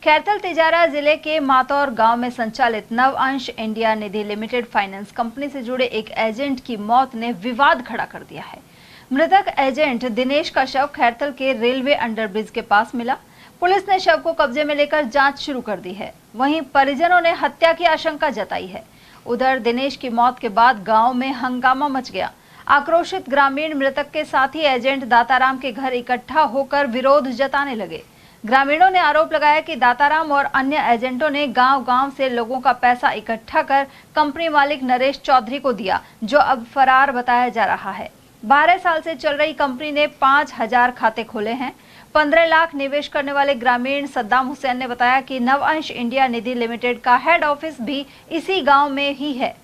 खैरथल तिजारा जिले के मातौर गांव में संचालित नवअंश इंडिया निधि लिमिटेड फाइनेंस कंपनी से जुड़े एक एजेंट की मौत ने विवाद खड़ा कर दिया है। मृतक एजेंट दिनेश का शव खैरथल के रेलवे अंडरब्रिज के पास मिला। पुलिस ने शव को कब्जे में लेकर जांच शुरू कर दी है। वहीं परिजनों ने हत्या की आशंका जताई है। उधर दिनेश की मौत के बाद गांव में हंगामा मच गया। आक्रोशित ग्रामीण मृतक के साथी एजेंट दाताराम के घर इकट्ठा होकर विरोध जताने लगे। ग्रामीणों ने आरोप लगाया कि दाताराम और अन्य एजेंटों ने गांव-गांव से लोगों का पैसा इकट्ठा कर कंपनी मालिक नरेश चौधरी को दिया, जो अब फरार बताया जा रहा है। 12 साल से चल रही कंपनी ने 5000 खाते खोले हैं। 15 लाख निवेश करने वाले ग्रामीण सद्दाम हुसैन ने बताया कि नवअंश इंडिया निधि लिमिटेड का हेड ऑफिस भी इसी गाँव में ही है।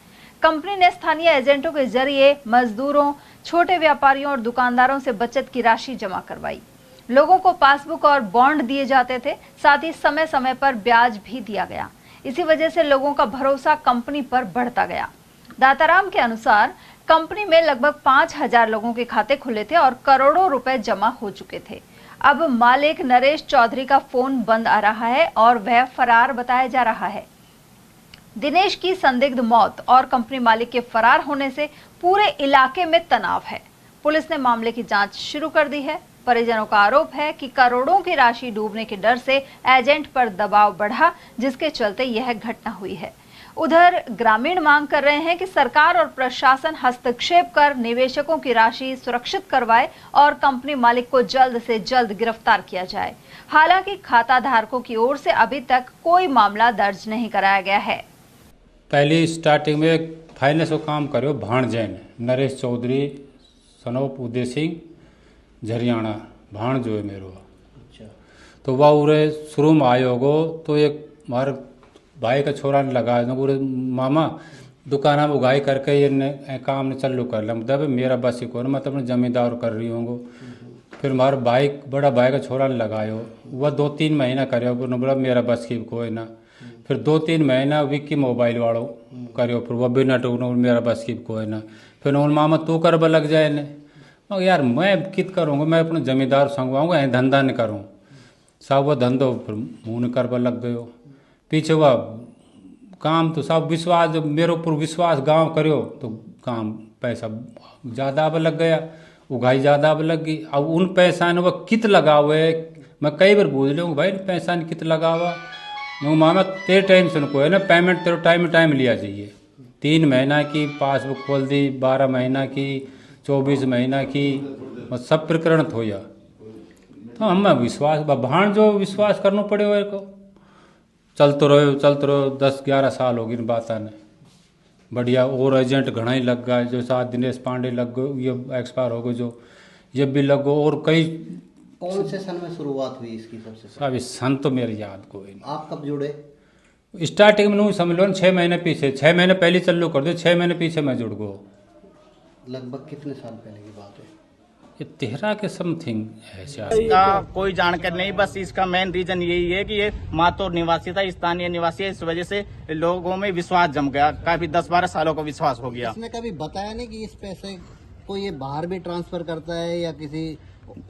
कंपनी ने स्थानीय एजेंटों के जरिए मजदूरों, छोटे व्यापारियों और दुकानदारों से बचत की राशि जमा करवाई। लोगों को पासबुक और बॉन्ड दिए जाते थे, साथ ही समय समय पर ब्याज भी दिया गया। इसी वजह से लोगों का भरोसा कंपनी पर बढ़ता गया। दाताराम के अनुसार कंपनी में लगभग 5000 लोगों के खाते खुले थे और करोड़ों रुपए जमा हो चुके थे। अब मालिक नरेश चौधरी का फोन बंद आ रहा है और वह फरार बताया जा रहा है। दिनेश की संदिग्ध मौत और कंपनी मालिक के फरार होने से पूरे इलाके में तनाव है। पुलिस ने मामले की जांच शुरू कर दी है। परिजनों का आरोप है कि करोड़ों की राशि डूबने के डर से एजेंट पर दबाव बढ़ा, जिसके चलते यह घटना हुई है। उधर ग्रामीण मांग कर रहे हैं कि सरकार और प्रशासन हस्तक्षेप कर निवेशकों की राशि सुरक्षित करवाए और कंपनी मालिक को जल्द से जल्द गिरफ्तार किया जाए। हालांकि खाता धारकों की ओर से अभी तक कोई मामला दर्ज नहीं कराया गया है। पहली स्टार्टिंग में फाइनेंस को काम करो भाणजैन नरेश चौधरी सनोप उदय सिंह झरियाणा भाण जो है मेरो। अच्छा। तो वह उरे शुरू में आयो गो तो एक हमारे भाई का छोरा ने लगा पूरे मामा दुकाना में उगाई करके ये काम ने चालू कर लिया। मतलब मेरा बस ही को मैं तो अपने जमींदार कर रही हूँ। फिर हमारे भाई बड़ा भाई का छोरा ने लगायो, वह 2-3 महीना करे बोला मेरा बस की कोई ना। फिर 2-3 महीना विक्की मोबाइल वालों करो, फिर वह भी नटू मेरा बस की कोई ना। फिर उन मामा तू कर लग जाए ने, मगर यार मैं कित करूँगा, मैं अपने जमींदार संगवाऊँगा, यहीं धंधा नहीं करूँ। सब वह धंधो फिर मुँह नहीं कर लग गयो। पीछे वह काम तो सब विश्वास मेरे ऊपर विश्वास गांव करो तो काम पैसा ज़्यादा अब लग गया, उगाई ज़्यादा अब लग गई। अब उन पैसा ने वह कित लगा हुए मैं कई बार पूछ लूँ भाई पैसा ने कित लगा हुआ। मैं मामा तेरे टेंशन को है ना, पेमेंट तेरे टाइम लिया चाहिए। 3 महीना की पासबुक खोल दी, 12 महीना की, 24 महीना की, सब प्रकरण होया। तो हम विश्वास भाण जो विश्वास करना पड़े हुए को चलते रहो 10-11 साल होगी इन बात ने बढ़िया। और एजेंट घना ही लग गया, जो साथ दिनेश पांडे लग गए, ये एक्सपायर हो गए, जो ये भी लग गए। और कई कौन से सन में शुरुआत हुई इसकी? सबसे अभी सन तो मेरी याद को है। आप कब जुड़े? स्टार्टिंग में समझ लो 6 महीने पीछे, 6 महीने पहले चालू कर दो, 6 महीने पीछे मैं जुड़ गो। लगभग कितने साल पहले की बात है? ये 13 के समथिंग है शायद। इसका कोई जानकारी नहीं, बस इसका मेन रीजन यही है कि ये मातौर निवासी था, स्थानीय निवासी है। इस वजह से लोगों में विश्वास जम गया, काफी 10-12 सालों का विश्वास हो गया। इसने कभी बताया नहीं कि इस पैसे को ये बाहर भी ट्रांसफर करता है या किसी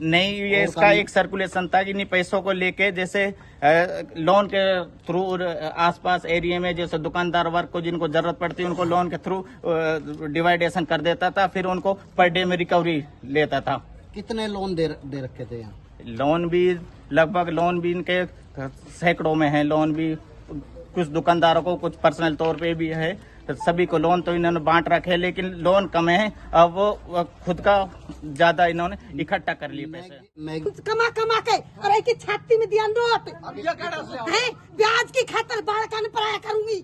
नहीं? ये इसका एक सर्कुलेशन था कि इन पैसों को लेके जैसे लोन के थ्रू आसपास एरिया में जैसे दुकानदार वर्ग को जिनको जरूरत पड़ती है उनको लोन के थ्रू डिवाइडेशन कर देता था, फिर उनको पर डे में रिकवरी लेता था। कितने लोन दे रखे थे यहाँ? लोन भी लगभग इनके सैकड़ों में है। लोन भी कुछ दुकानदारों को, कुछ पर्सनल तौर पे भी है। तो सभी को लोन तो इन्होंने बांट रखे, लेकिन लोन कम है। अब वो खुद का ज्यादा इन्होंने इकट्ठा कर लिए पैसे। कमा के और एक छाती में दिया नोट है, ब्याज की खातर बालकान पढ़ाया करूंगी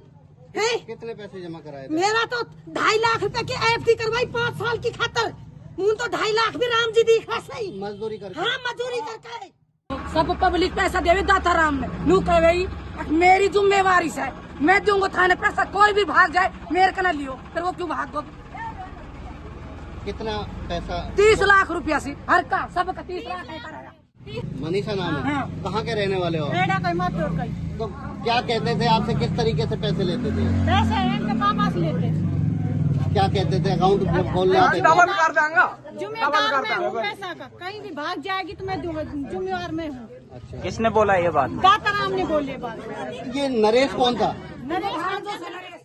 है। कितने पैसे जमा कराए थे? मेरा तो 2.5 लाख रुपए की एफडी करवाई 5 साल की खातर। मुझे तो 2.5 लाख भी राम जी दी सही मजदूरी करके। हाँ, मजदूरी करके सब पब्लिक पैसा देवे दाताराम ने नू कहे मेरी जिम्मेवारी है, मैं दूंगा थाने पैसा। कोई भी भाग जाए मेरे का ना लियो, फिर वो क्यों भाग गो? कितना पैसा? 30 लाख रुपया से हर का सबका 30 लाख है कराया। मनीषा नाम है। हाँ। कहाँ के रहने वाले हो? कोई तो क्या कहते थे आपसे, किस तरीके से पैसे लेते थे? पैसे इनके पापा से लेते। क्या कहते थे? अकाउंट खोलने आते थे? डबल कर देंगे, जिम्मेदार मैं हूँ पैसा का, कहीं भी भाग जाएगी तो मैं दूंगा, जिम्मेवार मैं हूँ। किसने बोला ये बात? दाताराम ने बोले बात। ये नरेश कौन था? नरेश